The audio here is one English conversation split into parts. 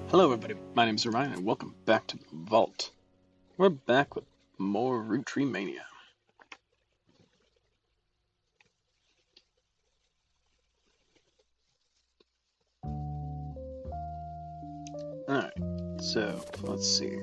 Hello everybody, my name is Ryan and welcome back to the Vault. We're back with more Roottrees Mania. Alright, so let's see.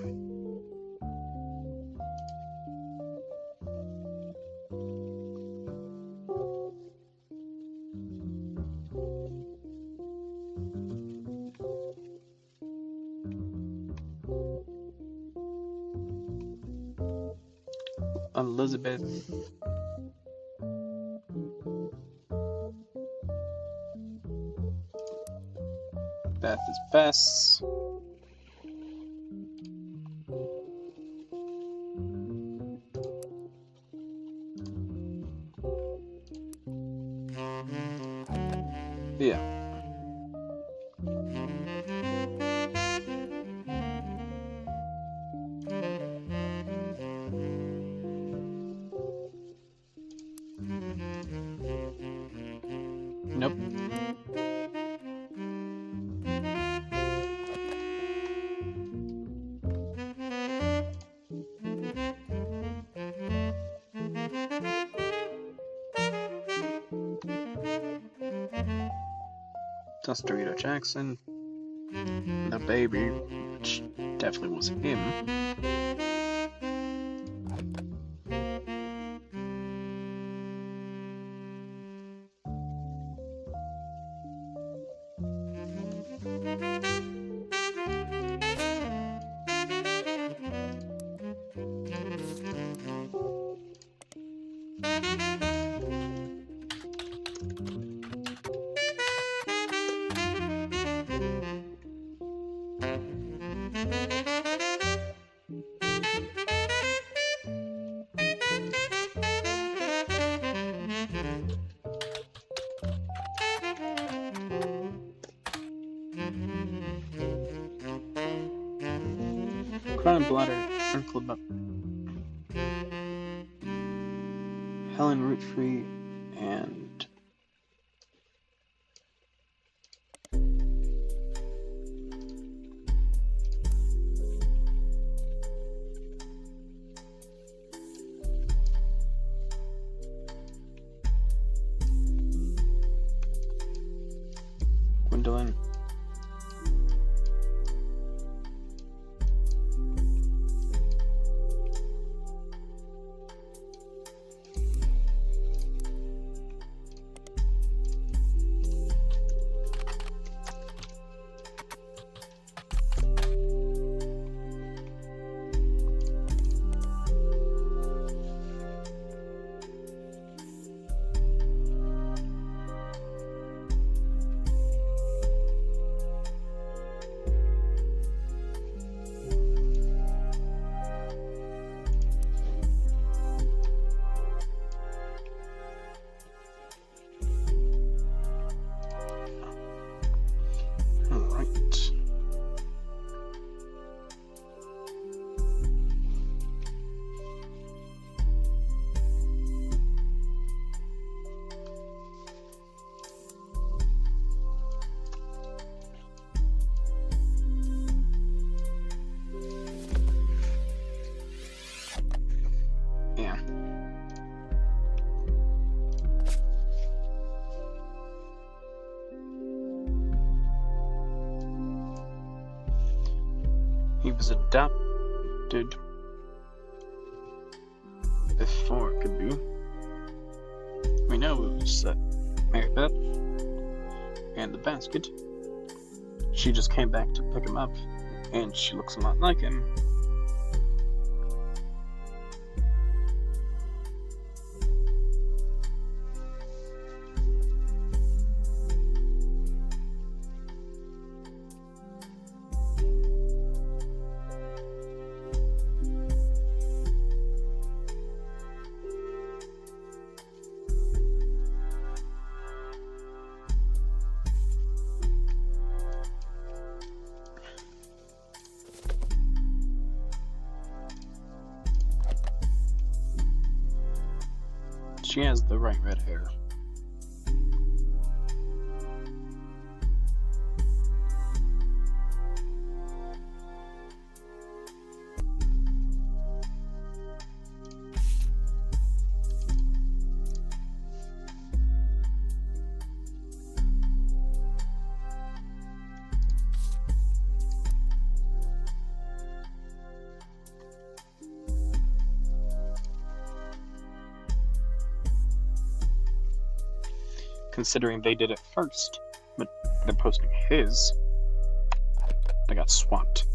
Elizabeth. Beth is Bess. Yeah. Nope. Dorito Jackson. The baby, which definitely was him. Crown Blotter, Club Up. Helen Roottrees and Gwendolyn. Yeah. He was adopted before it could be. We know it was Mary Beth and the basket. She just came back to pick him up, and she looks a lot like him. She has the right red hair. considering they did it first. But they're posting his. They got swapped.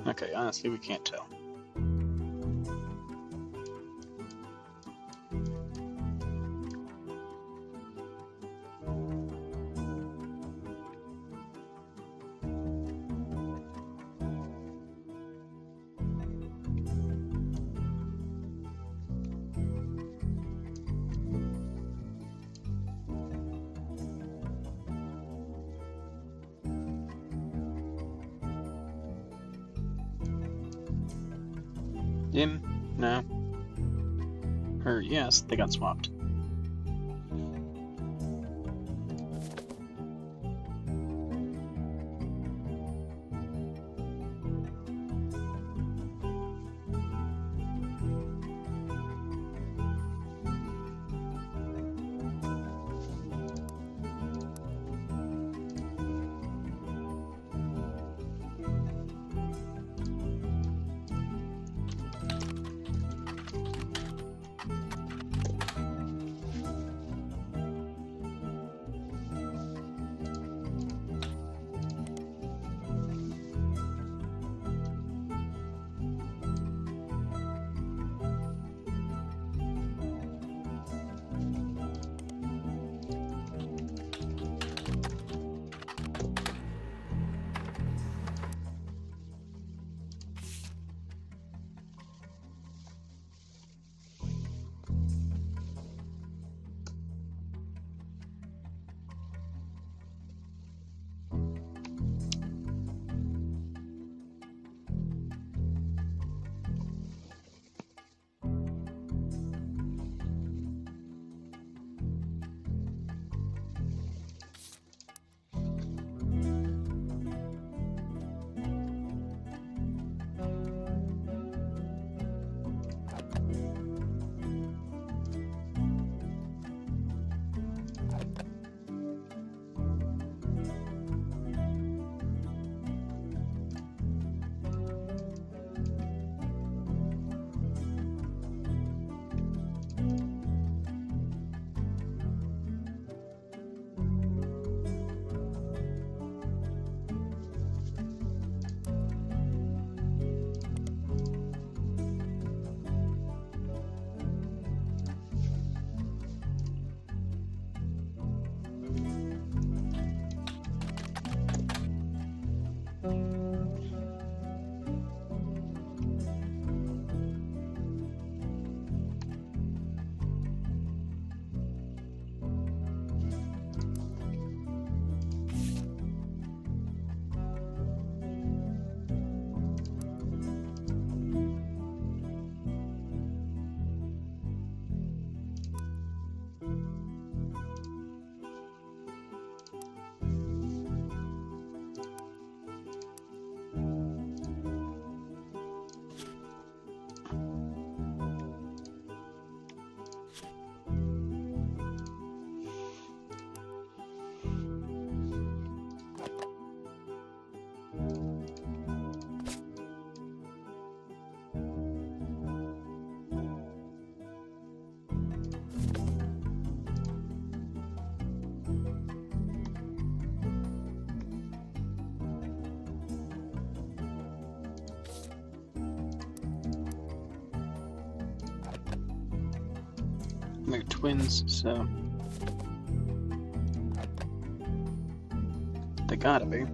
Okay, honestly, we can't tell. Him? No. Her, yes, they got swapped. They're twins, so they gotta be.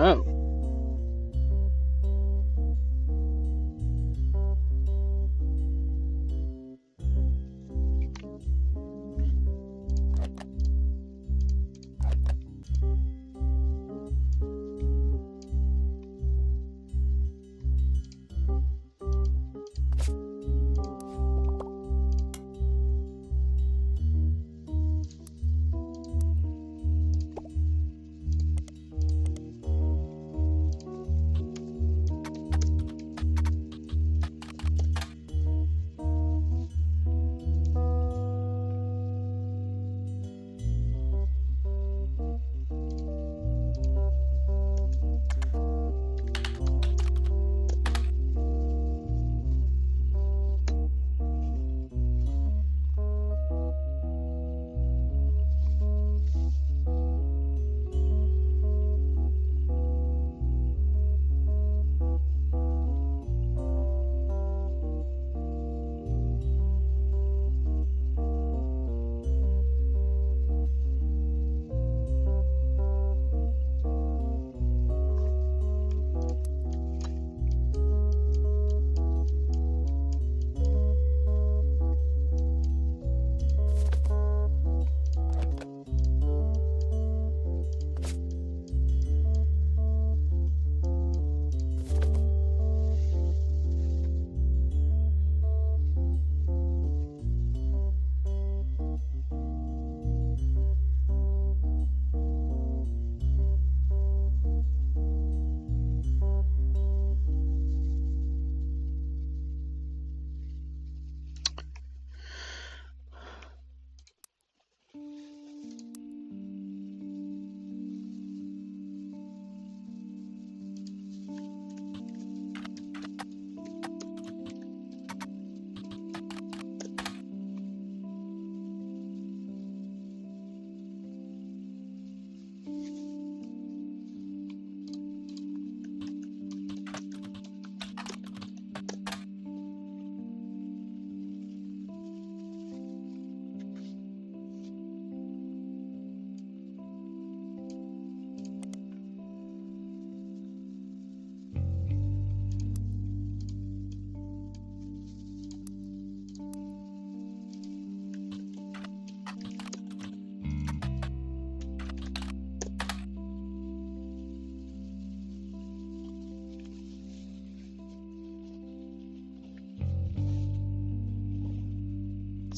Oh.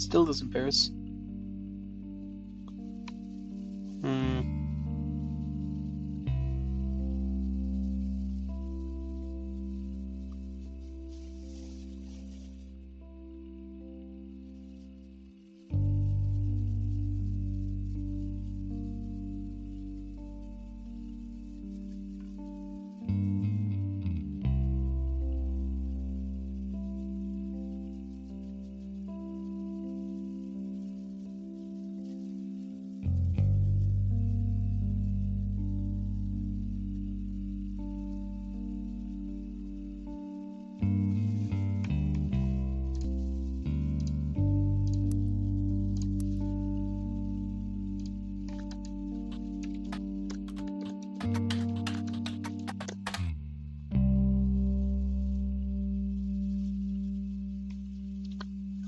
Still doesn't Paris.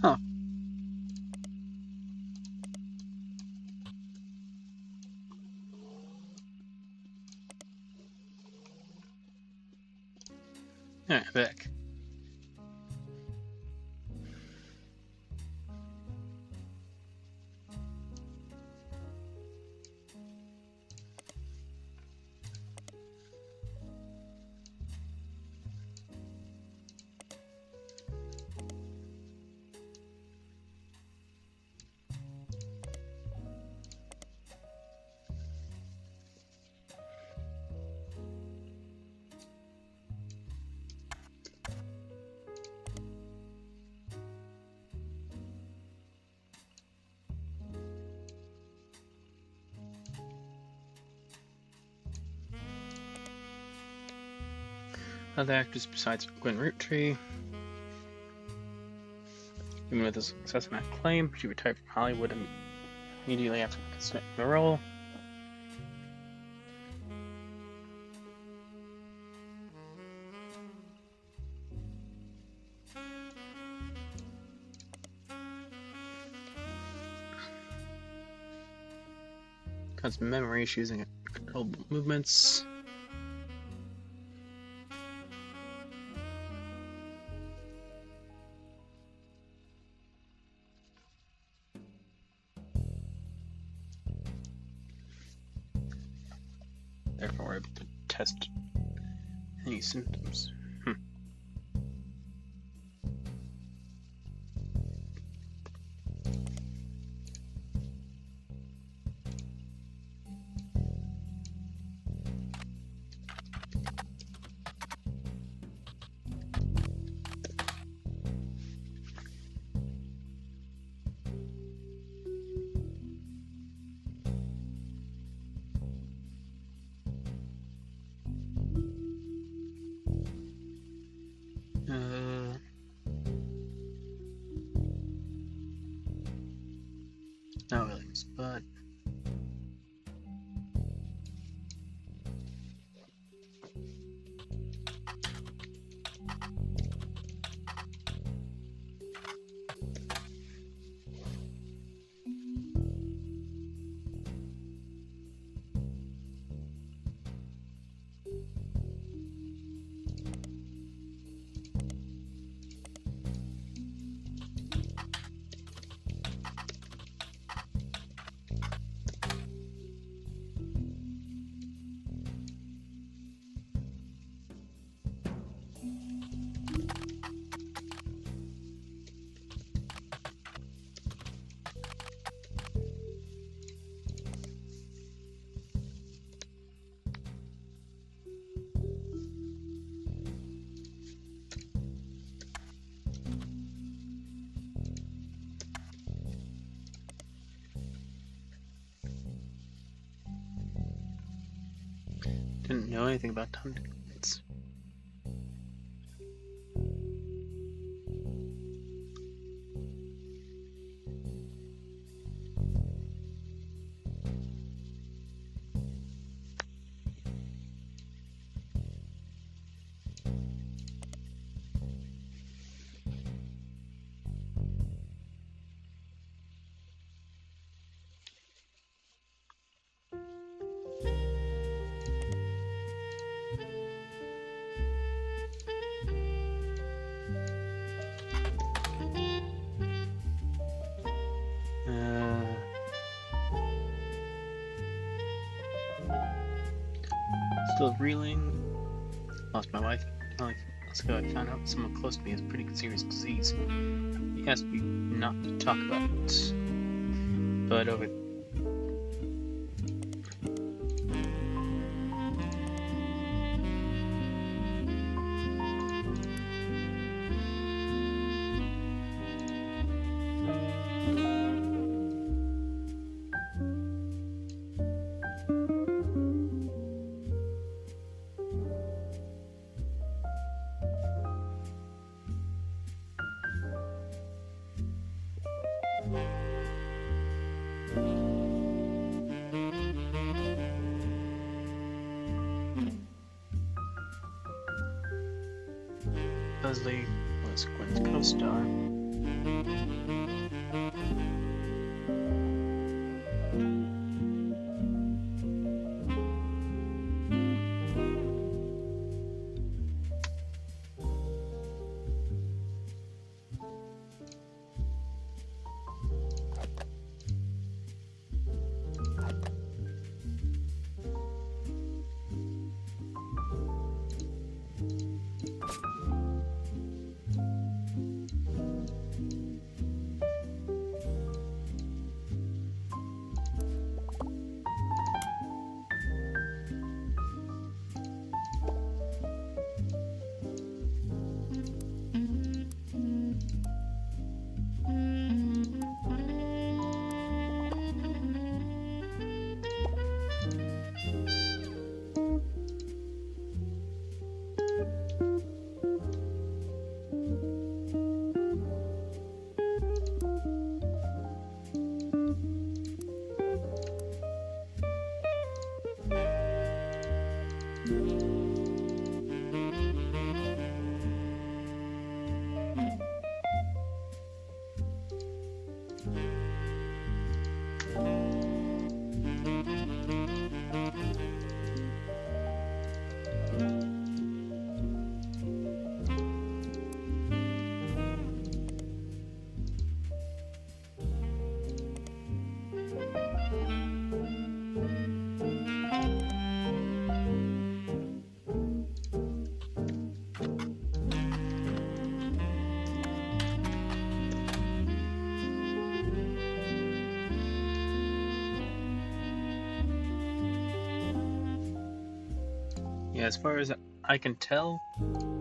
Huh. Alright, back. Other actors besides Gwen Roottrees. Even with a successful acclaim, she retired from Hollywood immediately after the role. Got some memory issues and controllable movements. Therefore, we're able to test any symptoms. Not Williams, but didn't know anything about time decrements. Still reeling. Lost my wife. Like, let's go. I found out someone close to me has a pretty serious disease. He asked me not to talk about it. But over Leslie was Gwen's co-star. Yeah, as far as I can tell,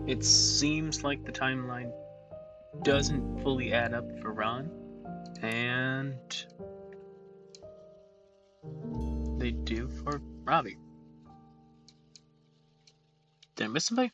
it seems like the timeline doesn't fully add up for Ron, and they do for Robbie. Did I miss somebody?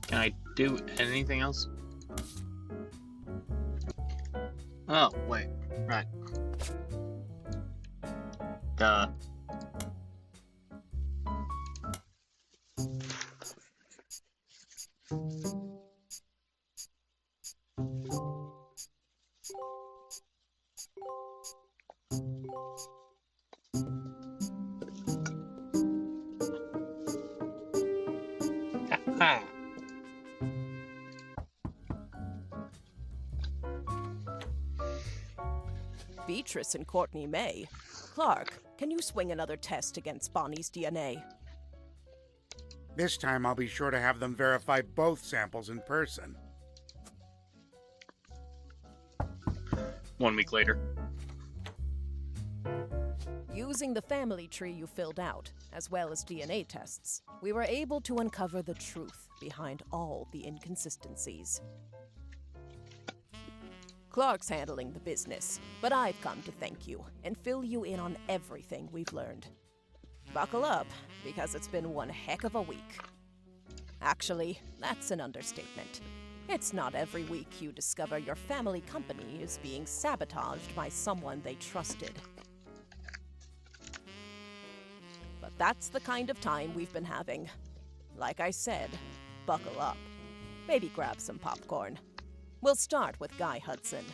Can I do anything else? Oh, wait. Right. Duh. Ha! Beatrice and Courtney May. Clark, can you swing another test against Bonnie's DNA? This time I'll be sure to have them verify both samples in person. 1 week later. Using the family tree you filled out, as well as DNA tests, we were able to uncover the truth behind all the inconsistencies. Clark's handling the business, but I've come to thank you and fill you in on everything we've learned. Buckle up, because it's been one heck of a week. Actually, that's an understatement. It's not every week you discover your family company is being sabotaged by someone they trusted. But that's the kind of time we've been having. Like I said, buckle up. Maybe grab some popcorn. We'll start with Guy Hudson.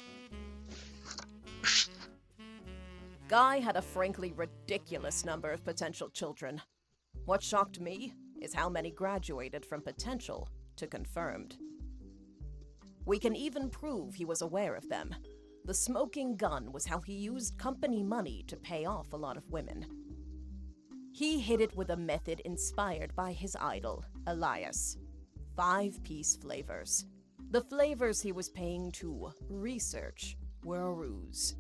Guy had a frankly ridiculous number of potential children. What shocked me is how many graduated from potential to confirmed. We can even prove he was aware of them. The smoking gun was how he used company money to pay off a lot of women. He hid it with a method inspired by his idol, Elias. 5-piece flavors. The flavors he was paying to research were a ruse.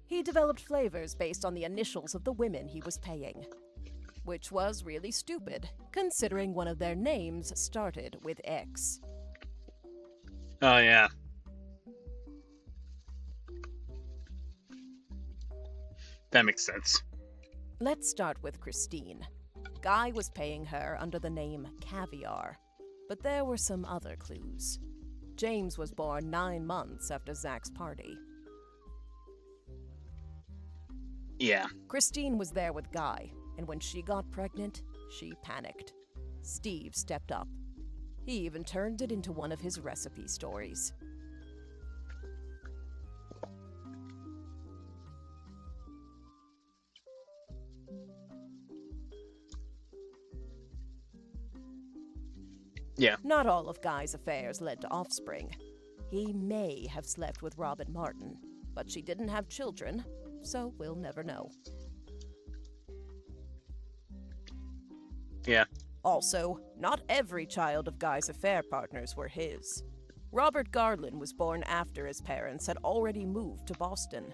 He developed flavors based on the initials of the women he was paying, which was really stupid, considering one of their names started with X. Oh, yeah. That makes sense. Let's start with Christine. Guy was paying her under the name Caviar, but there were some other clues. James was born 9 months after Zach's party. Yeah. Christine was there with Guy, and when she got pregnant, she panicked. Steve stepped up. He even turned it into one of his recipe stories. Yeah. Not all of Guy's affairs led to offspring. He may have slept with Robin Martin, but she didn't have children, so we'll never know. Yeah. Also, not every child of Guy's affair partners were his. Robert Garland was born after his parents had already moved to Boston.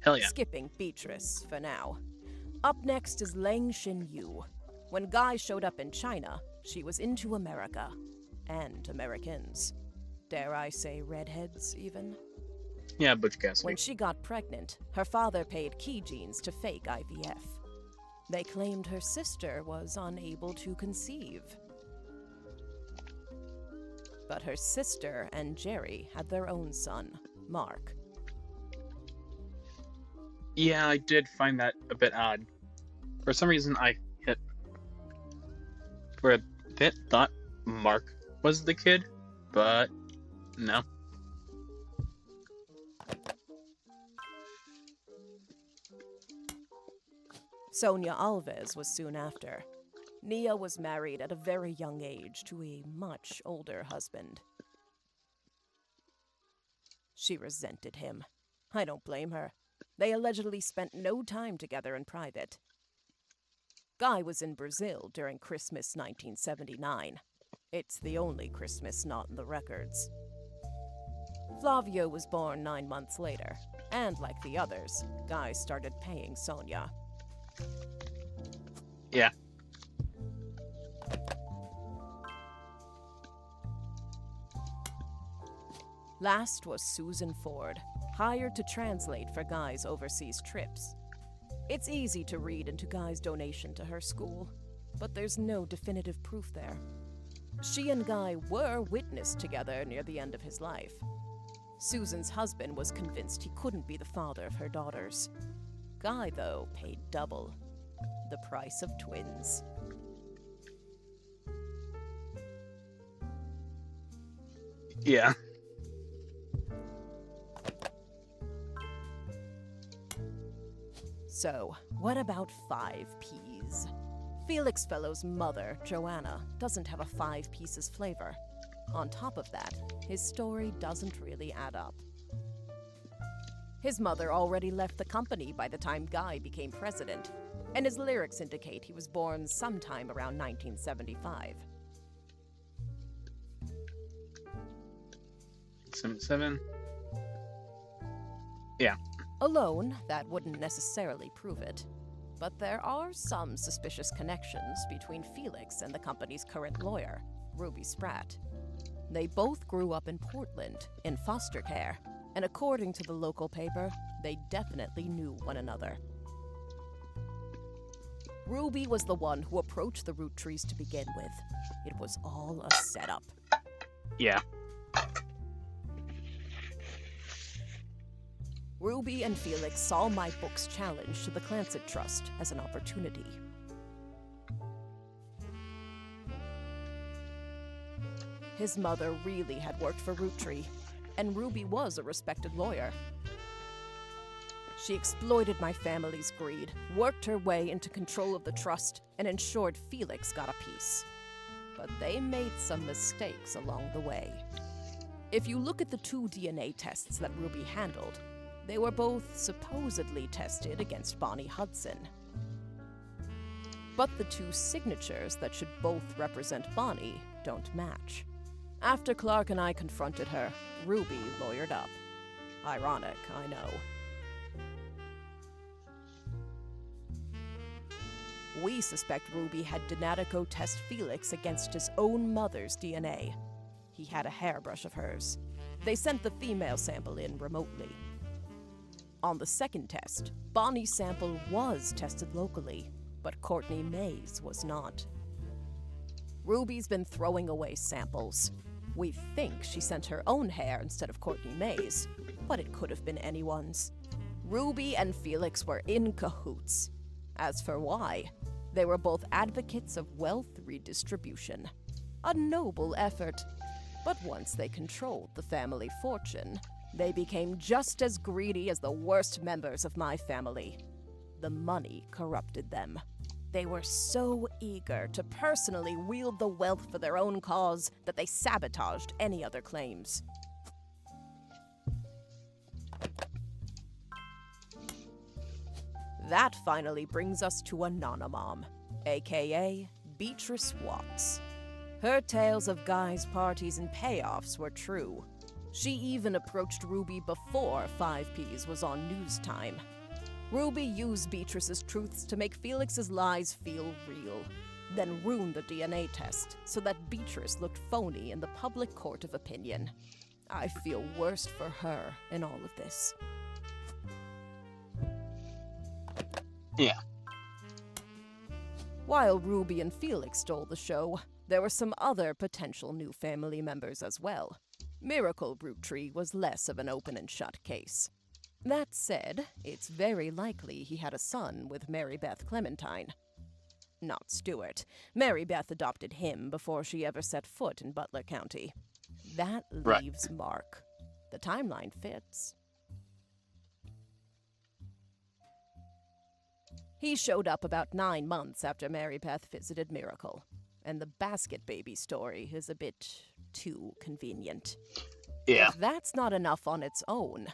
Hell yeah. Skipping Beatrice for now. Up next is Lang Xin-yu. When Guy showed up in China, she was into America. And Americans. Dare I say redheads, even? Yeah, Butch Cassidy. When she got pregnant, her father paid key genes to fake IVF. They claimed her sister was unable to conceive. But her sister and Jerry had their own son, Mark. Yeah, I did find that a bit odd. For some reason, for a bit, thought Mark was the kid, But no. Sonia Alves was soon after. Nia was married at a very young age to a much older husband. She resented him. I don't blame her. They allegedly spent no time together in private. Guy was in Brazil during Christmas 1979. It's the only Christmas not in the records. Flavio was born 9 months later, and like the others, Guy started paying Sonia. Yeah. Last was Susan Ford, hired to translate for Guy's overseas trips. It's easy to read into Guy's donation to her school, but there's no definitive proof there. She and Guy were witnessed together near the end of his life. Susan's husband was convinced he couldn't be the father of her daughters. Guy, though, paid double. The price of twins. Yeah. So, what about 5Ps? Felix Fellow's mother, Joanna, doesn't have a 5 pieces flavor. On top of that, his story doesn't really add up. His mother already left the company by the time Guy became president, and his lyrics indicate he was born sometime around 1975. 77. Yeah. Alone, that wouldn't necessarily prove it. But there are some suspicious connections between Felix and the company's current lawyer, Ruby Spratt. They both grew up in Portland, in foster care, and according to the local paper, they definitely knew one another. Ruby was the one who approached the Roottrees to begin with. It was all a setup. Yeah. Ruby and Felix saw my book's challenge to the Clancet Trust as an opportunity. His mother really had worked for Roottree, and Ruby was a respected lawyer. She exploited my family's greed, worked her way into control of the trust, and ensured Felix got a piece. But they made some mistakes along the way. If you look at the 2 DNA tests that Ruby handled, they were both supposedly tested against Bonnie Hudson. But the 2 signatures that should both represent Bonnie don't match. After Clark and I confronted her, Ruby lawyered up. Ironic, I know. We suspect Ruby had Donatico test Felix against his own mother's DNA. He had a hairbrush of hers. They sent the female sample in remotely. On the second test, Bonnie's sample was tested locally, but Courtney May's was not. Ruby's been throwing away samples. We think she sent her own hair instead of Courtney May's, but it could have been anyone's. Ruby and Felix were in cahoots. As for why, they were both advocates of wealth redistribution. A noble effort. But once they controlled the family fortune, they became just as greedy as the worst members of my family. The money corrupted them. They were so eager to personally wield the wealth for their own cause that they sabotaged any other claims. That finally brings us to Anonymom, aka Beatrice Watts. Her tales of Guy's parties and payoffs were true. She even approached Ruby before 5Ps was on news time. Ruby used Beatrice's truths to make Felix's lies feel real, then ruined the DNA test so that Beatrice looked phony in the public court of opinion. I feel worst for her in all of this. Yeah. While Ruby and Felix stole the show, there were some other potential new family members as well. Miracle Roottree was less of an open and shut case. That said, it's very likely he had a son with Mary Beth Clementine. Not Stuart. Mary Beth adopted him before she ever set foot in Butler County. That Right. leaves Mark. The timeline fits. He showed up about 9 months after Mary Beth visited Miracle, and the basket baby story is a bit too convenient. Yeah. If that's not enough on its own,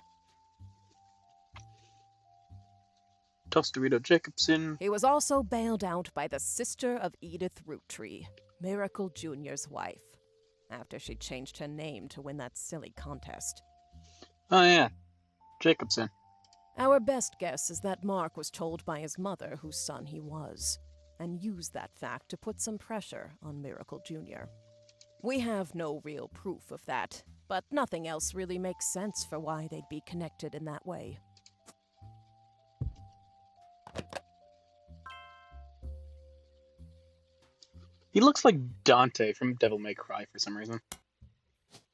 Tostarito Jacobson. he was also bailed out by the sister of Edith Roottrees, Miracle Jr.'s wife, after she changed her name to win that silly contest. Oh, yeah. Jacobson. Our best guess is that Mark was told by his mother whose son he was, and used that fact to put some pressure on Miracle Jr. We have no real proof of that, but nothing else really makes sense for why they'd be connected in that way. He looks like Dante from Devil May Cry for some reason.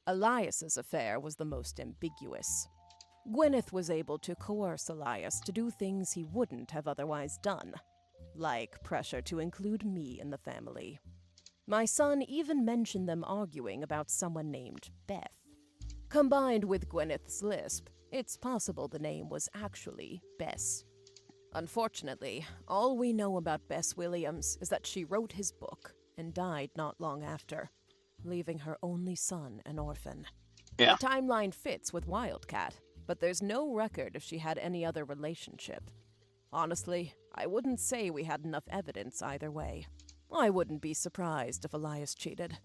Elias's affair was the most ambiguous. Gwyneth was able to coerce Elias to do things he wouldn't have otherwise done, like pressure to include me in the family. My son even mentioned them arguing about someone named Beth. Combined with Gwyneth's lisp, it's possible the name was actually Bess. Unfortunately, all we know about Bess Williams is that she wrote his book and died not long after, leaving her only son an orphan. Yeah. The timeline fits with Wildcat, but there's no record if she had any other relationship. Honestly, I wouldn't say we had enough evidence either way. I wouldn't be surprised if Elias cheated.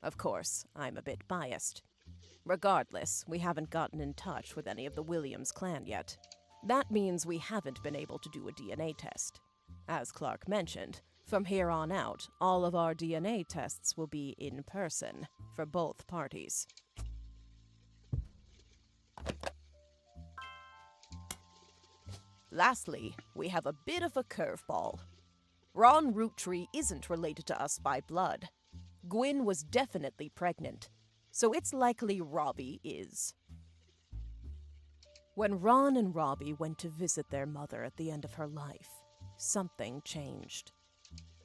Of course, I'm a bit biased. Regardless, we haven't gotten in touch with any of the Williams clan yet. That means we haven't been able to do a DNA test. As Clark mentioned, from here on out, all of our DNA tests will be in person for both parties. Lastly, we have a bit of a curveball. Ron Roottree isn't related to us by blood. Gwyn was definitely pregnant, so it's likely Robbie is. When Ron and Robbie went to visit their mother at the end of her life, something changed.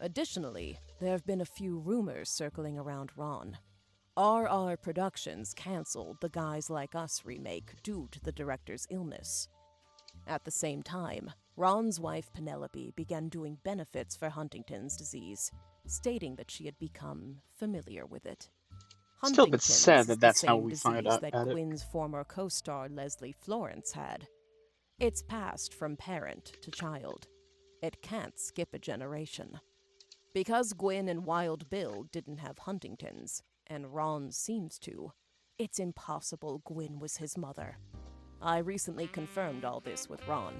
Additionally, there have been a few rumors circling around Ron. RR Productions canceled the Guys Like Us remake due to the director's illness. At the same time, Ron's wife Penelope began doing benefits for Huntington's disease, stating that she had become familiar with it. Still a bit sad is that the that's how same we find disease out that about it. Gwyn's former co-star Leslie Florence had. It's passed from parent to child. It can't skip a generation. Because Gwyn and Wild Bill didn't have Huntington's, and Ron seems to, it's impossible Gwyn was his mother. I recently confirmed all this with Ron.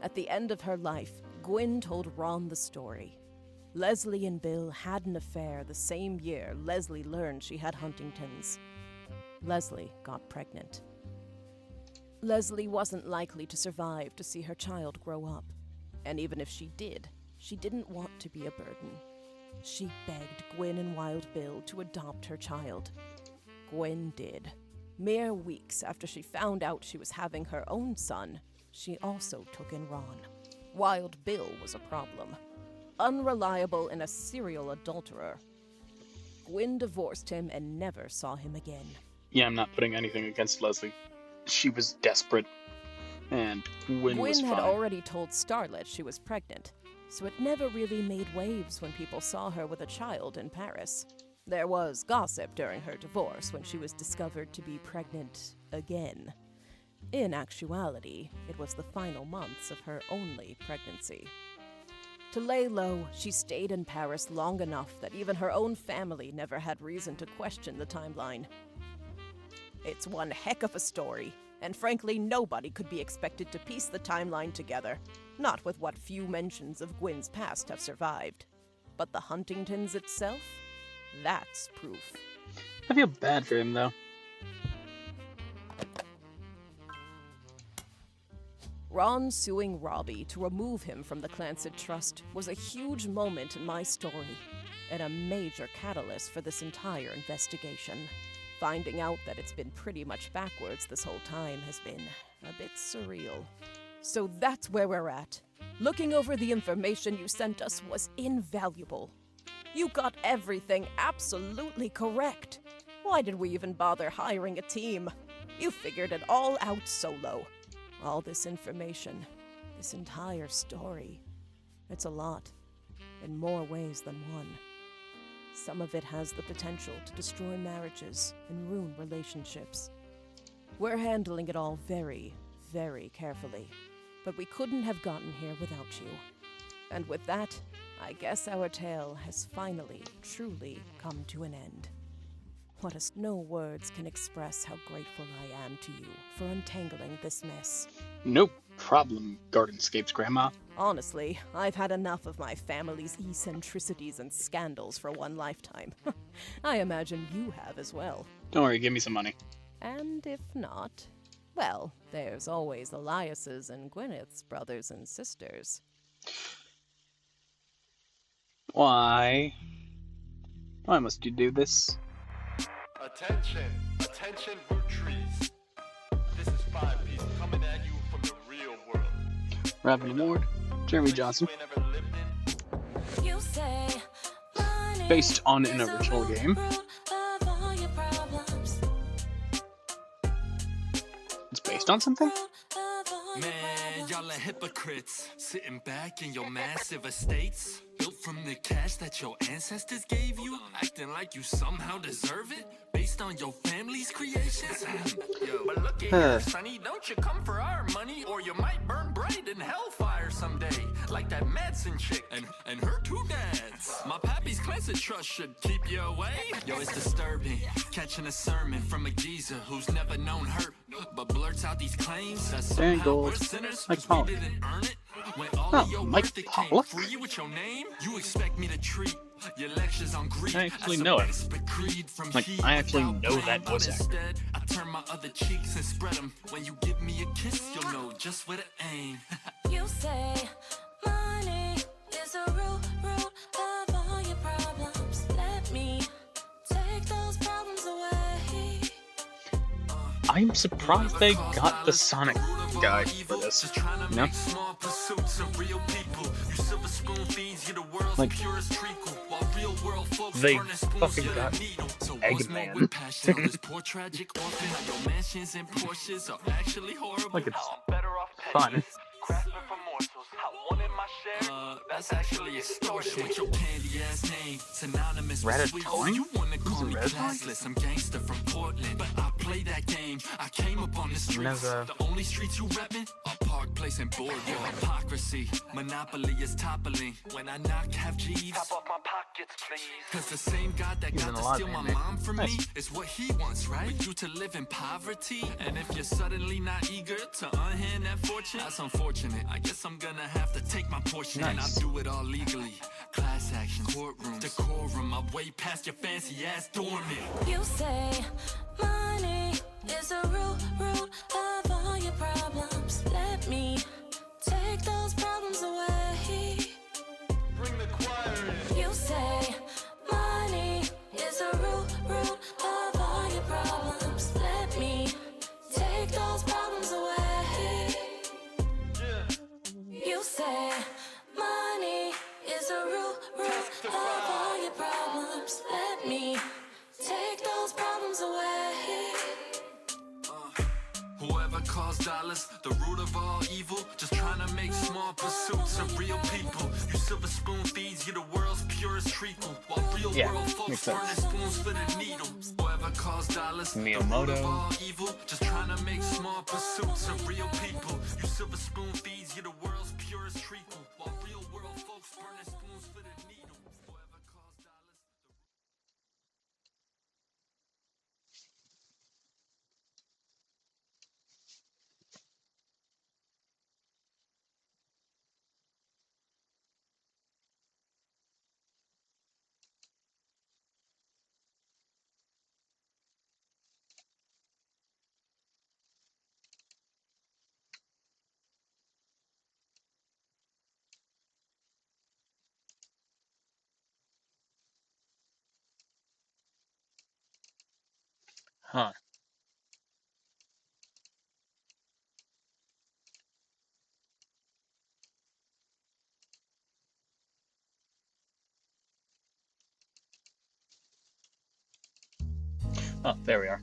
At the end of her life, Gwyn told Ron the story. Leslie and Bill had an affair the same year Leslie learned she had Huntington's. Leslie got pregnant. Leslie wasn't likely to survive to see her child grow up. And even if she did, she didn't want to be a burden. She begged Gwyn and Wild Bill to adopt her child. Gwyn did. Mere weeks after she found out she was having her own son, she also took in Ron. Wild Bill was a problem. Unreliable and a serial adulterer. Gwyn divorced him and never saw him again. Yeah, I'm not putting anything against Leslie. She was desperate, and Gwyn was Gwyn fine. had already told Starlet she was pregnant, so it never really made waves when people saw her with a child in Paris. There was gossip during her divorce when she was discovered to be pregnant again. In actuality, it was the final months of her only pregnancy. To lay low, she stayed in Paris long enough that even her own family never had reason to question the timeline. It's one heck of a story, and frankly, nobody could be expected to piece the timeline together, not with what few mentions of Gwyn's past have survived. But the Huntingtons itself? That's proof. I feel bad for him, though. Ron suing Robbie to remove him from the Clancet Trust was a huge moment in my story, and a major catalyst for this entire investigation. Finding out that it's been pretty much backwards this whole time has been a bit surreal. So that's where we're at. Looking over the information you sent us was invaluable. You got everything absolutely correct. Why did we even bother hiring a team? You figured it all out solo. All this information, this entire story. It's a lot, in more ways than one. Some of it has the potential to destroy marriages and ruin relationships. We're handling it all very, very carefully, but we couldn't have gotten here without you. And with that, I guess our tale has finally, truly come to an end. No words can express how grateful I am to you for untangling this mess. No problem, Gardenscapes Grandma. Honestly, I've had enough of my family's eccentricities and scandals for one lifetime. I imagine you have as well. Don't worry, give me some money. And if not, well, there's always Elias's and Gwyneth's brothers and sisters. Why? Why must you do this? Attention, attention, Roottrees. This is 5-Piece coming at you from the real world. Raven Ward, Jeremy Johnson. You say Based on an original game. It's based on something? Man, y'all are hypocrites, sitting back in your massive estates, built from the cash that your ancestors gave you, acting like you somehow deserve it, based on your family's creations. But look at here, sonny, don't you come for our money, or you might burn bright in hellfire someday, like that Madsen chick and her two dads. My pappy's cleansing trust should keep you away. Yo, it's disturbing, catching a sermon from a geezer who's never known hurt, but blurts out these claims that somehow we're sinners, Mike 'cause we Pollock. didn't earn it. When all of your Mike worth it Pollock? came free with your name, you expect me to treat your lectures on greed I actually as a know it. whispered creed from Like, heat I actually without know blame, that but voice actor. instead, I turn my other cheeks and spread them. When you give me a kiss, you'll know just where to aim. You say money is a root of all your problems. Let me take those problems away. I'm surprised they got the Sonic guy for this. Just trying to You know? make small pursuits of real people. You silver spoon feeds you the world's Like, purest treacle, while real world folks they burn their spoons fucking you the got needle. So Eggman. once more with passion on this poor tragic orphan. Your mansions and Porsches are actually horrible. Like, it's I'm better off fun. paying, grasping for morsels. I wanted my share. That's actually extortion with your candy ass name. Synonymous with sweet. Ratatouille? You wanna Who's call in me Ratatouille? classless? I'm gangster from Portland, but I play that game. I came up on the streets. Never. The only streets you reppin' are Park Place and Boardwalk. Hypocrisy, monopoly is toppling. When I knock, have G's. Top off my pockets, please. Cause the same God that He's got in to a lot steal of my anime. mom from me Nice. is what he wants, right? But you to live in poverty. And if you're suddenly not eager to unhand that fortune, that's unfortunate. I guess I'm gonna have to take my portion and I'll Nice. do it all legally. Class action, courtrooms, decorum. I'm way past your fancy ass dormant. You say money is a root of all your problems. Let me take those problems away. Bring the choir in. You say money is a root of all your problems. Let me take those problems away. Yeah. You say money is a root of all your problems. Let me take those problems away. Whoever calls dollars the root of all evil, just trying to make small pursuits of real people. You silver spoon feeds you the world's purest treacle, while real Yeah, world folks makes burn their sense. spoons for the needle. Whoever calls dollars the root of Miyamoto. all evil, just trying to make small pursuits of real people. You silver spoon feeds you the world's purest treacle, while real world folks burn their spoons for the needle. Whoever calls dollars Huh. Oh, there we are.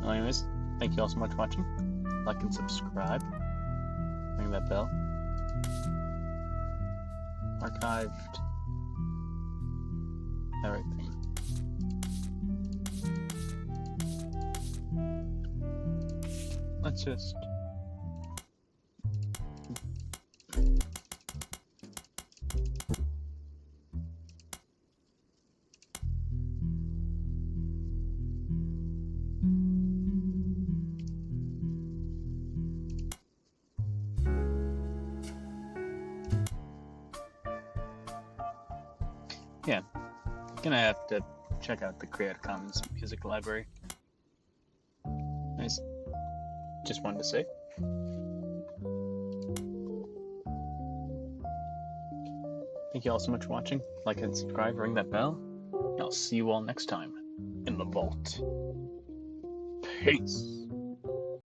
Well, anyways, thank you all so much for watching. Like and subscribe. Ring that bell. Archived. Everything. Let's just... Yeah, gonna have to check out the Creative Commons music library. Nice. Just wanted to say. Thank you all so much for watching. Like and subscribe, ring that bell. And I'll see you all next time in the vault. Peace.